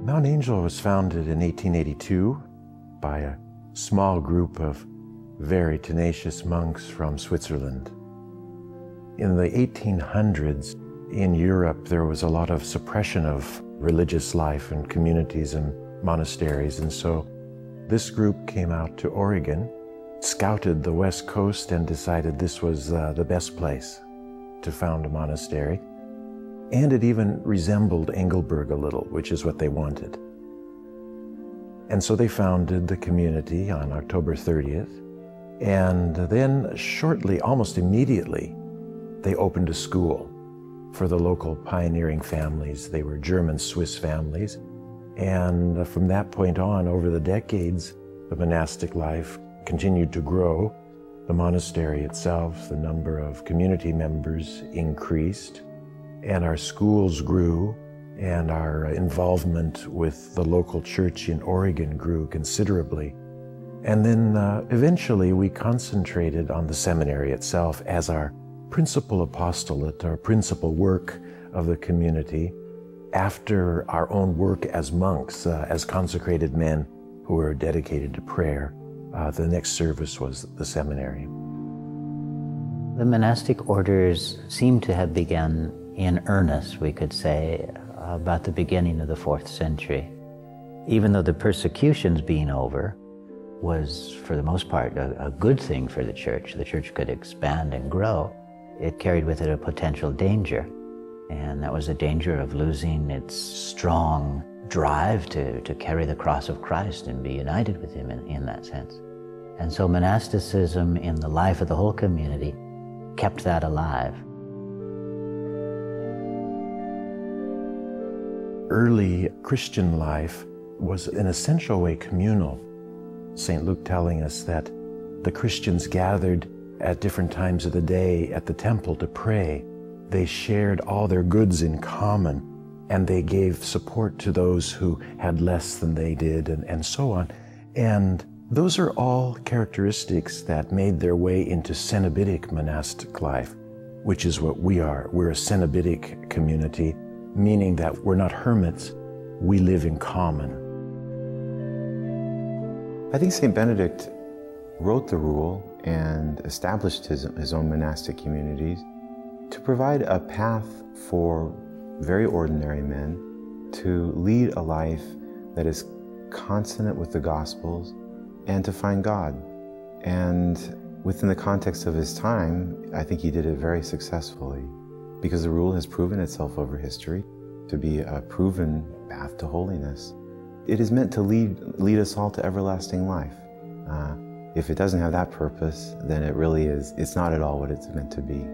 Mount Angel was founded in 1882 by a small group of very tenacious monks from Switzerland. In the 1800s, in Europe, there was a lot of suppression of religious life in communities and monasteries, and so this group came out to Oregon, scouted the West Coast, and decided this was the best place to found a monastery. And it even resembled Engelberg a little, which is what they wanted. And so they founded the community on October 30th. And then shortly, almost immediately, they opened a school for the local pioneering families. They were German-Swiss families. And from that point on, over the decades, the monastic life continued to grow. The monastery itself, the number of community members increased, and our schools grew, and our involvement with the local church in Oregon grew considerably. And then eventually we concentrated on the seminary itself as our principal apostolate, our principal work of the community, after our own work as monks, as consecrated men who were dedicated to prayer. The next service was the seminary. The monastic orders seem to have begun in earnest, we could say, about the beginning of the 4th century. Even though the persecutions being over was, for the most part, a good thing for the church could expand and grow, it carried with it a potential danger. And that was the danger of losing its strong drive to carry the cross of Christ and be united with Him in that sense. And so monasticism in the life of the whole community kept that alive. Early Christian life was in an essential way communal. St. Luke telling us that the Christians gathered at different times of the day at the temple to pray. They shared all their goods in common, and they gave support to those who had less than they did, and so on. And those are all characteristics that made their way into Cenobitic monastic life, which is what we are. We're a Cenobitic community, meaning that we're not hermits, we live in common. I think St. Benedict wrote the rule and established his own monastic communities to provide a path for very ordinary men to lead a life that is consonant with the Gospels and to find God. And within the context of his time, I think he did it very successfully, because the rule has proven itself over history to be a proven path to holiness. It is meant to lead us all to everlasting life. If it doesn't have that purpose, then it's not at all what it's meant to be.